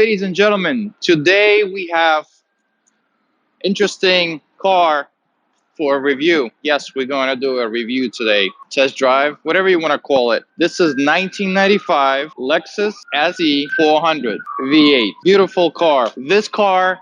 ladies and gentlemen. Today we have interesting car for a review. Yes, we're going to do a review today. Test drive, whatever you want to call it. This is 1995 Lexus SC400 V8. Beautiful car. This car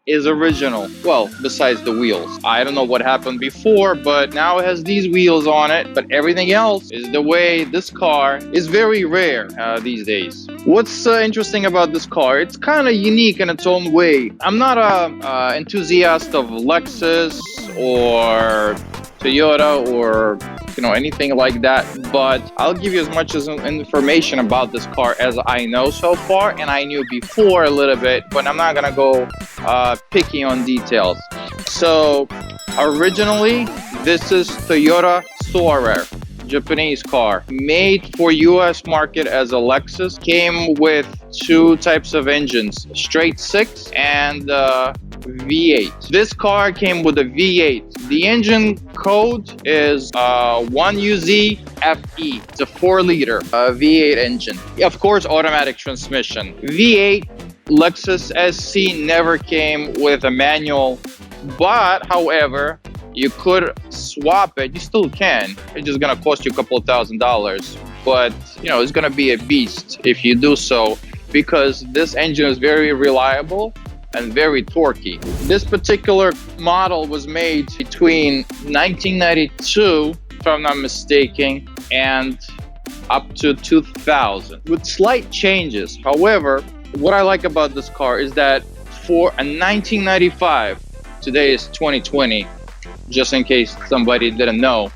is original. Well, besides the wheels. I don't know what happened before, but now it has these wheels on it. But everything else is the way this car is very rare these days. What's interesting about this car? It's kind of unique in its own way. I'm not a enthusiast of Lexus or Toyota or anything like that, but I'll give you as much information about this car as I know so far, and I knew before a little bit, but I'm not gonna go picky on details. So originally this is Toyota Soarer, Japanese car, made for US market as a Lexus. Came with two types of engines, straight six and V8. This car came with a V8. The engine code is 1UZ-FE. It's a 4-liter V8 engine. Of course, automatic transmission. V8 Lexus SC never came with a manual, but however, you could swap it. You still can. It's just gonna cost you a couple of $1,000s, but it's gonna be a beast if you do so, because this engine is very reliable and very torquey. This particular model was made between 1992, if I'm not mistaken, and up to 2000 with slight changes. However, what I like about this car is that for a 1995, today is 2020, just in case somebody didn't know,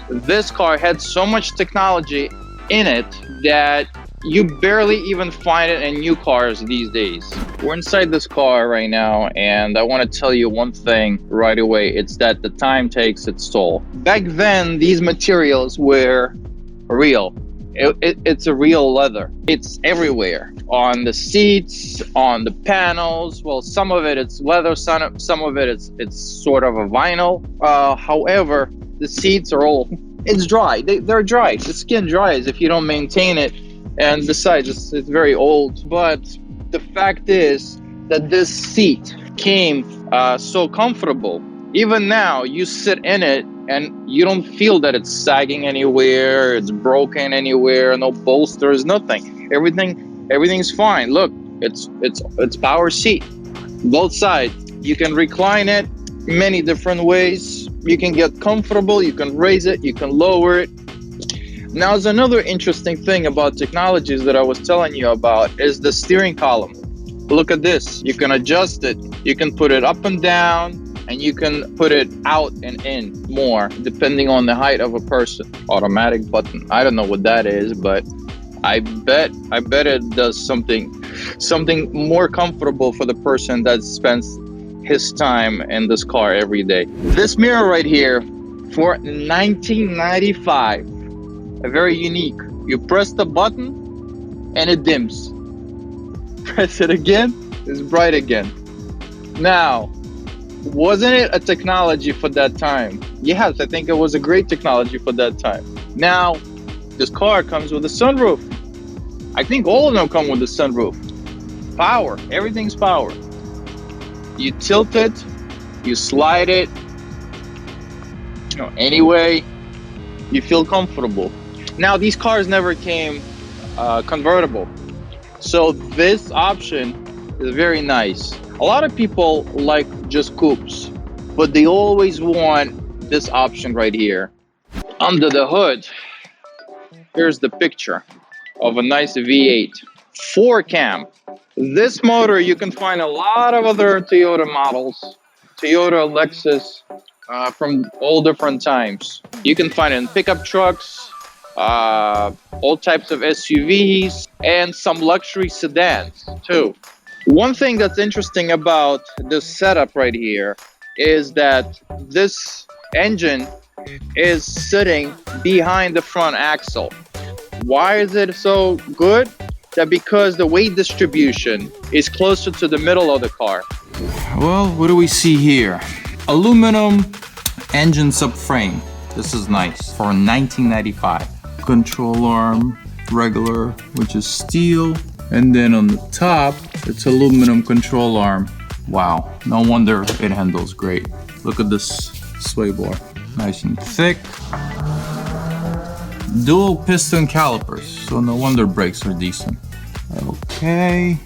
this car had so much technology in it that you barely even find it in new cars these days. We're inside this car right now, and I want to tell you one thing right away. It's that the time takes its toll. Back then, these materials were real. It's a real leather. It's everywhere. On the seats, on the panels. Well, some of it it's leather, some of it it's sort of a vinyl. However, the seats are all, it's dry. They're dry. The skin dries if you don't maintain it. And besides, it's very old. But the fact is that this seat came so comfortable. Even now, you sit in it and you don't feel that it's sagging anywhere, it's broken anywhere, no bolsters, nothing. Everything's fine. Look, it's power seat. Both sides. You can recline it many different ways. You can get comfortable, you can raise it, you can lower it. Now, there's another interesting thing about technologies that I was telling you about is the steering column. Look at this. You can adjust it. You can put it up and down, and you can put it out and in more, depending on the height of a person. Automatic button. I don't know what that is, but I bet it does something more comfortable for the person that spends his time in this car every day. This mirror right here for 1995. Very unique. You press the button and it dims. Press it again, it's bright again. Now, wasn't it a technology for that time? Yes, I think it was a great technology for that time. Now, this car comes with a sunroof. I think all of them come with a sunroof. Power, everything's power. You tilt it, you slide it, anyway, you feel comfortable. Now, these cars never came convertible. So this option is very nice. A lot of people like just coupes, but they always want this option right here. Under the hood, here's the picture of a nice V8 4-cam. This motor, you can find a lot of other Toyota models, Toyota, Lexus, from all different times. You can find it in pickup trucks, all types of SUVs, and some luxury sedans too. One thing that's interesting about this setup right here is that this engine is sitting behind the front axle. Why is it so good? That because the weight distribution is closer to the middle of the car. Well, what do we see here? Aluminum engine subframe. This is nice for 1995. Control arm, regular, which is steel. And then on the top, It's aluminum control arm. Wow, no wonder it handles great. Look at this sway bar, nice and thick. Dual piston calipers, so no wonder brakes are decent. Okay.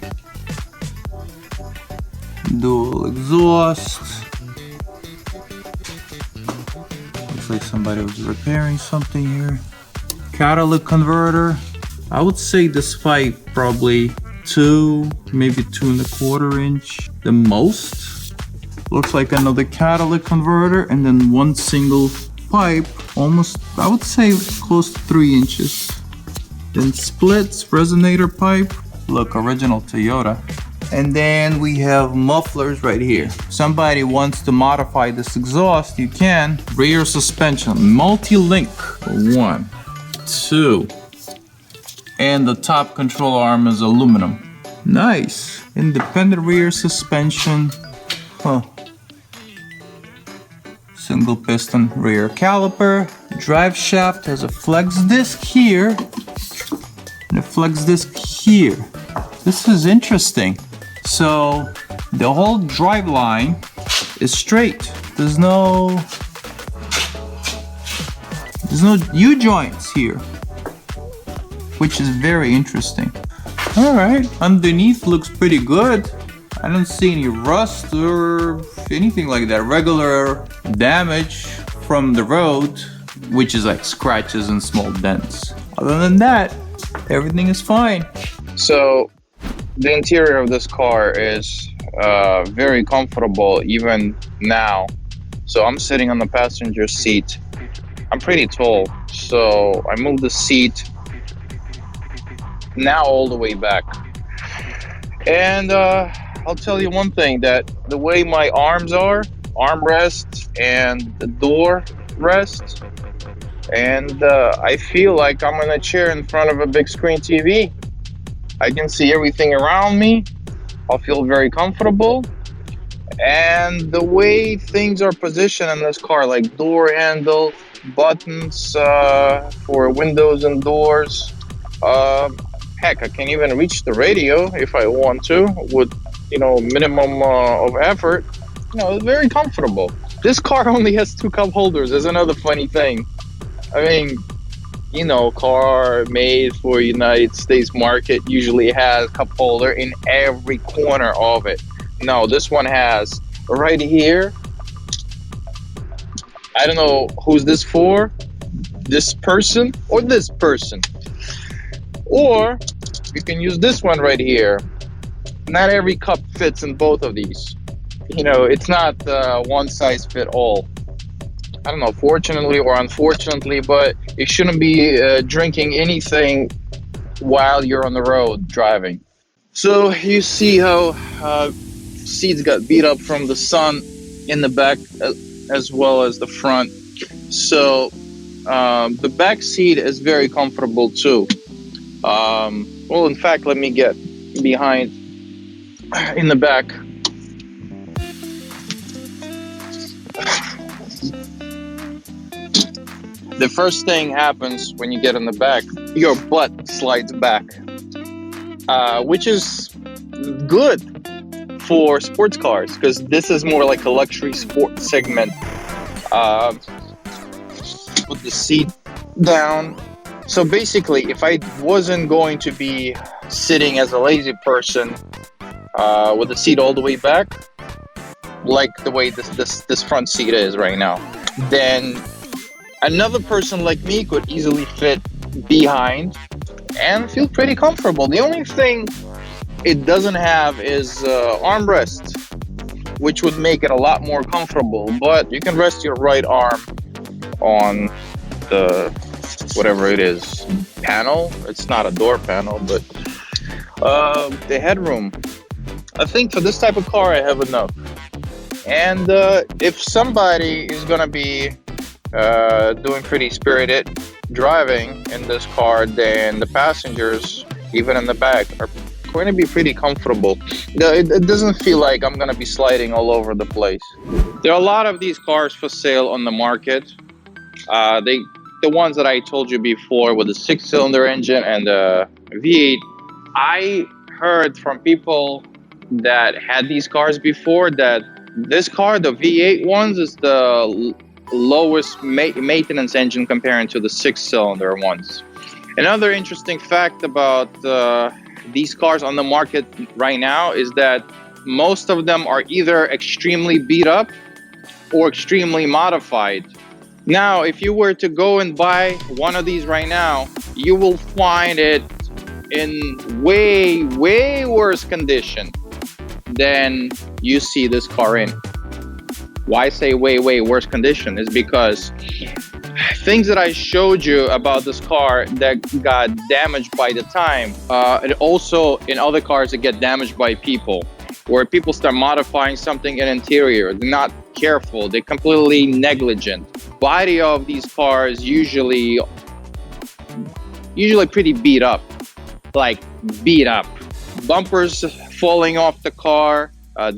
Dual exhaust. Looks like somebody was repairing something here. Catalytic converter. I would say this pipe probably 2, maybe 2¼ inch, the most. Looks like another catalytic converter, and then one single pipe, almost, I would say close to 3 inches. Then splits, resonator pipe. Look, original Toyota. And then we have mufflers right here. Somebody wants to modify this exhaust, you can. Rear suspension, multi-link. 1, 2. And the top control arm is aluminum. Nice. Independent rear suspension. Single piston rear caliper. Drive shaft has a flex disc here and a flex disc here. This is interesting. So the whole drive line is straight. There's no U-joints here, which is very interesting. All right, underneath looks pretty good. I don't see any rust or anything like that. Regular damage from the road, which is like scratches and small dents. Other than that, everything is fine. So the interior of this car is very comfortable even now. So I'm sitting on the passenger seat. I'm pretty tall, so I moved the seat now all the way back. And I'll tell you one thing, that the way my arms are, armrest and the door rest, and I feel like I'm in a chair in front of a big screen TV. I can see everything around me. I'll feel very comfortable. And the way things are positioned in this car, like door handle, buttons for windows and doors. Heck, I can even reach the radio if I want to with, minimum of effort. It's very comfortable. This car only has 2 cup holders. There's another funny thing. I mean, car made for United States market usually has cup holder in every corner of it. No, this one has right here. I don't know who's this for, this person or this person. Or you can use this one right here. Not every cup fits in both of these. It's not one size fit all. I don't know, fortunately or unfortunately, but you shouldn't be drinking anything while you're on the road driving. So you see how seats got beat up from the sun in the back as well as the front. So the back seat is very comfortable too. Well, in fact, let me get behind in the back. The first thing happens when you get in the back, your butt slides back, which is good for sports cars, because this is more like a luxury sport segment. Put the seat down. So basically, if I wasn't going to be sitting as a lazy person with the seat all the way back, like the way this front seat is right now, then another person like me could easily fit behind and feel pretty comfortable. The only thing it doesn't have is armrest, which would make it a lot more comfortable. But you can rest your right arm on the whatever it is panel. It's not a door panel, but the headroom. I think for this type of car, I have enough. And if somebody is gonna be doing pretty spirited driving in this car, then the passengers, even in the back, are going to be pretty comfortable. It doesn't feel like I'm going to be sliding all over the place. There are a lot of these cars for sale on the market. The ones that I told you before with the 6-cylinder engine and the V8, I heard from people that had these cars before that this car, the V8 ones, is the lowest maintenance engine comparing to the 6-cylinder ones. Another interesting fact about these cars on the market right now is that most of them are either extremely beat up or extremely modified. Now, if you were to go and buy one of these right now, you will find it in way worse condition than you see this car in. Why I say way worse condition is because things that I showed you about this car that got damaged by the time, and also in other cars that get damaged by people, where people start modifying something in interior. They're not careful, they're completely negligent. Body of these cars usually pretty beat up, like beat up. Bumpers falling off the car,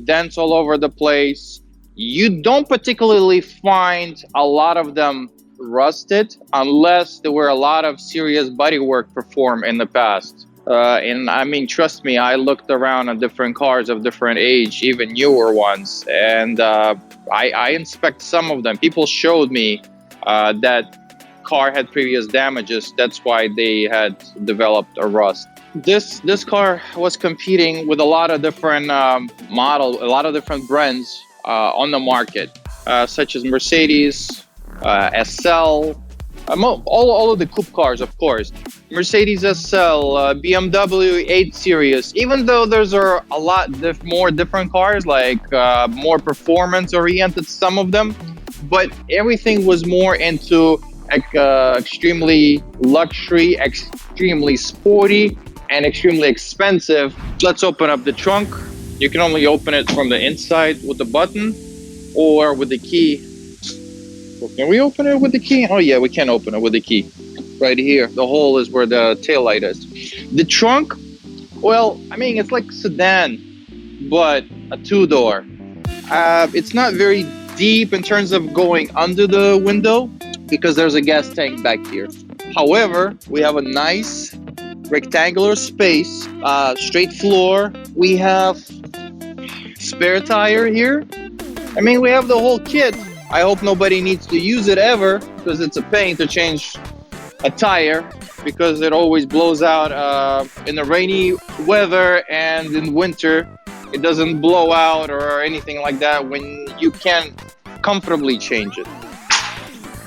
dents all over the place. You don't particularly find a lot of them rusted unless there were a lot of serious body work performed in the past. And I mean, trust me, I looked around on different cars of different age, even newer ones, and I inspect some of them. People showed me that car had previous damages. That's why they had developed a rust. This car was competing with a lot of different models, a lot of different brands on the market, such as Mercedes, SL, all of the coupe cars, of course. Mercedes SL, BMW 8 Series. Even though there's a lot more different cars, like more performance-oriented, some of them, but everything was more into extremely luxury, extremely sporty, and extremely expensive. Let's open up the trunk. You can only open it from the inside with the button or with the key. Well, can we open it with the key? Oh yeah, we can open it with the key. Right here, the hole is where the taillight is. The trunk, well, I mean, it's like a sedan, but a two-door. It's not very deep in terms of going under the window because there's a gas tank back here. However, we have a nice rectangular space, straight floor. We have spare tire here. I mean, we have the whole kit. I hope nobody needs to use it ever because it's a pain to change a tire because it always blows out in the rainy weather, and in winter it doesn't blow out or anything like that when you can comfortably change it.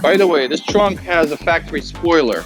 By the way, this trunk has a factory spoiler.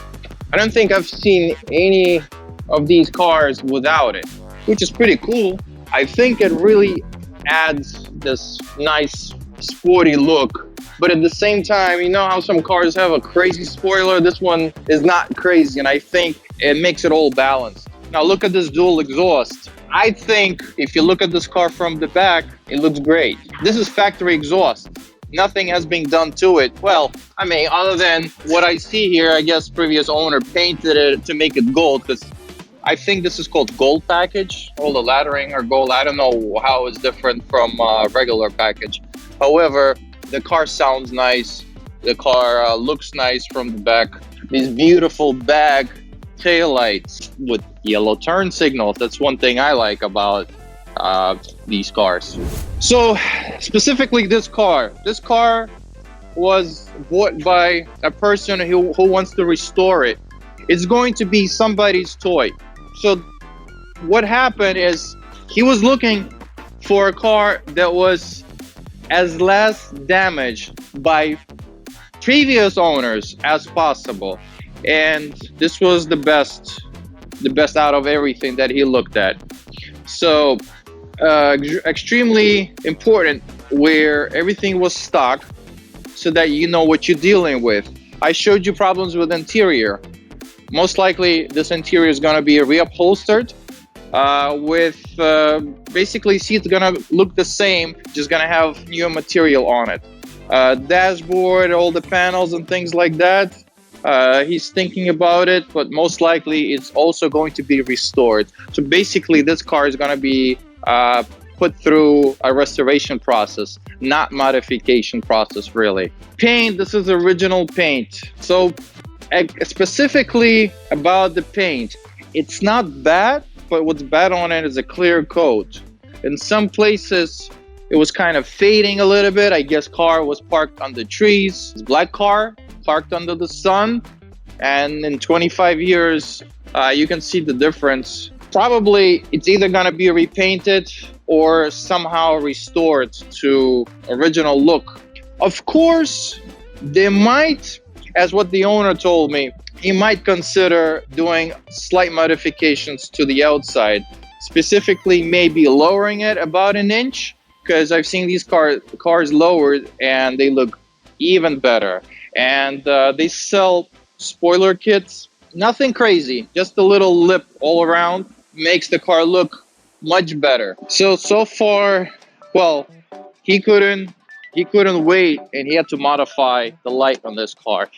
I don't think I've seen any of these cars without it, which is pretty cool. I think it really adds this nice sporty look. But at the same time, you know how some cars have a crazy spoiler? This one is not crazy, and I think it makes it all balanced. Now look at this dual exhaust. I think if you look at this car from the back, it looks great. This is factory exhaust. Nothing has been done to it. Well, I mean, other than what I see here, I guess previous owner painted it to make it gold, because I think this is called gold package. All the lettering are gold. I don't know how it's different from regular package. However, the car sounds nice. The car looks nice from the back. These beautiful bag taillights with yellow turn signals. That's one thing I like about these cars. So specifically this car was bought by a person who wants to restore it. It's going to be somebody's toy. So what happened is he was looking for a car that was as less damaged by previous owners as possible, and this was the best out of everything that he looked at. So extremely important where everything was stock so that you know what you're dealing with. I showed you problems with interior. Most likely this interior is going to be reupholstered with basically seats gonna look the same, just gonna have new material on it. Dashboard, all the panels and things like that. He's thinking about it, but most likely it's also going to be restored. So basically this car is gonna be put through a restoration process, not modification process really. Paint, this is original paint. So specifically about the paint, it's not bad, but what's bad on it is a clear coat. In some places, it was kind of fading a little bit. I guess car was parked under trees. It's black car parked under the sun. And in 25 years, you can see the difference. Probably it's either gonna be repainted or somehow restored to original look. Of course, they might, as what the owner told me, he might consider doing slight modifications to the outside, specifically maybe lowering it about an inch, because I've seen these cars lowered and they look even better. And they sell spoiler kits, nothing crazy, just a little lip all around, makes the car look much better. So far, well, he couldn't wait, and he had to modify the light on this car.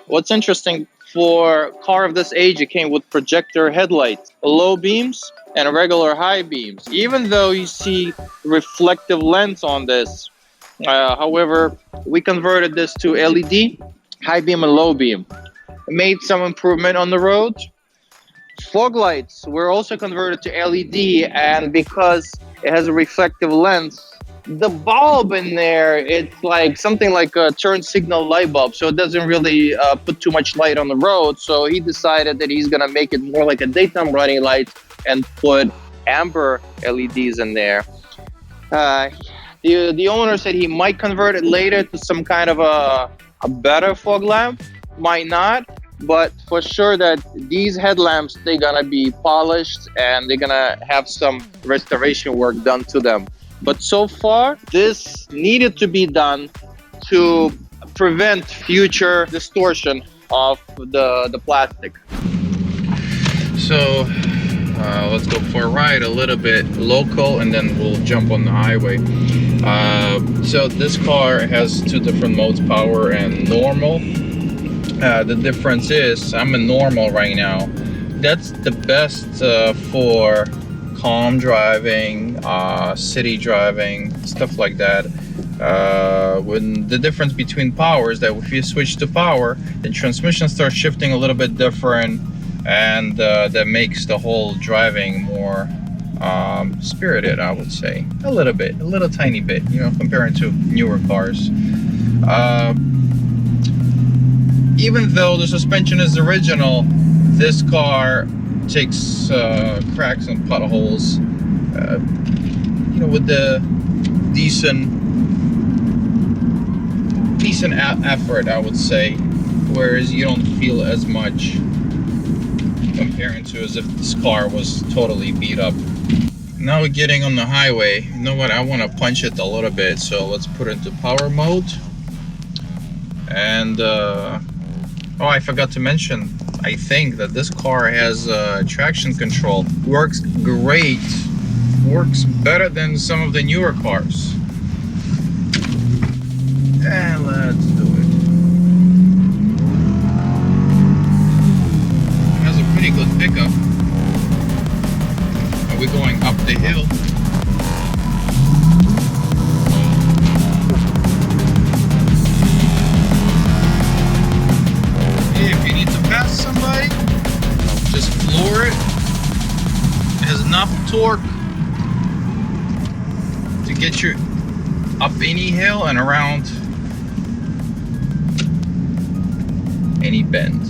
What's interesting, for a car of this age, it came with projector headlights, low beams and regular high beams. Even though you see reflective lens on this, however, we converted this to LED, high beam and low beam. Made some improvement on the road. Fog lights were also converted to LED, and because it has a reflective lens, the bulb in there, it's like something like a turn signal light bulb, so it doesn't really put too much light on the road. So he decided that he's gonna make it more like a daytime running light and put amber LEDs in there. The owner said he might convert it later to some kind of a better fog lamp, might not, but for sure that these headlamps, they're gonna be polished and they're gonna have some restoration work done to them. But so far, this needed to be done to prevent future distortion of the plastic. So let's go for a ride a little bit local, and then we'll jump on the highway. So this car has two different modes, power and normal. The difference is I'm in normal right now. That's the best for calm driving, city driving, stuff like that. When the difference between power is that if you switch to power, the transmission starts shifting a little bit different, and that makes the whole driving more spirited, I would say. A little tiny bit, you know, comparing to newer cars. Even though the suspension is original, this car takes cracks and potholes, you know, with the decent effort, I would say, whereas you don't feel as much comparing to as if this car was totally beat up. Now we're getting on the highway. You know what, I want to punch it a little bit, so let's put it into power mode. And oh, I forgot to mention, I think that this car has traction control. Works great. Works better than some of the newer cars. And let's do it. It has a pretty good pickup. Are we going up the hill? If you need to pass somebody, just floor it. It has enough torque to get you up any hill and around any bend.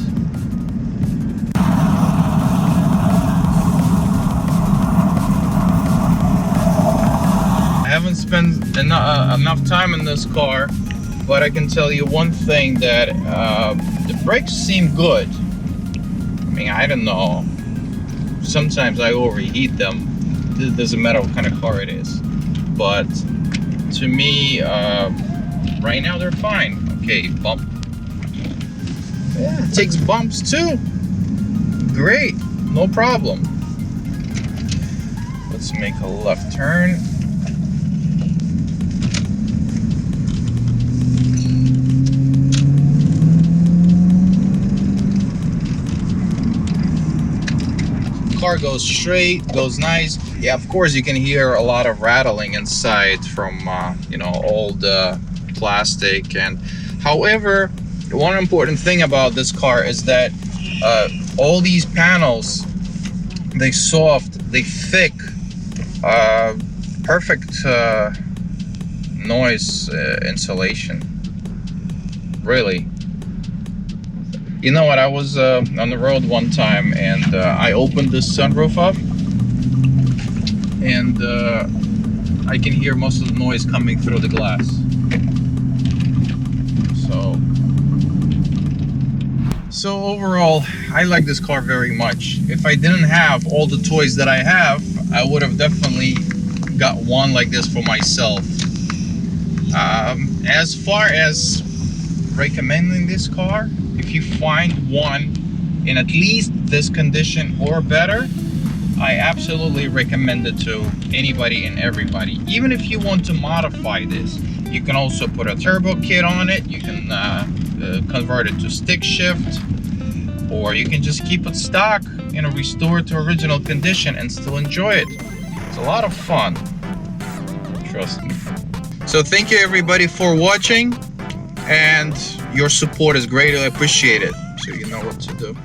I haven't spent enough time in this car, but I can tell you one thing, that the brakes seem good. I mean, I don't know. Sometimes I overheat them. It doesn't matter what kind of car it is. But to me, right now they're fine. Okay, bump. Yeah, it takes bumps too. Great, no problem. Let's make a left turn. Car goes straight, goes nice. Yeah, of course you can hear a lot of rattling inside from you know, old plastic. And however, one important thing about this car is that all these panels, they soft, they thick, perfect noise insulation. Really. You know what? I was on the road one time, and I opened the sunroof up, and I can hear most of the noise coming through the glass. So overall, I like this car very much. If I didn't have all the toys that I have, I would have definitely got one like this for myself. As far as recommending this car, if you find one in at least this condition or better, I absolutely recommend it to anybody and everybody. Even if you want to modify this, you can also put a turbo kit on it. You can convert it to stick shift, or you can just keep it stock, you know, restore it to original condition and still enjoy it. It's a lot of fun, trust me. So thank you everybody for watching, and your support is greatly appreciated, so you know what to do.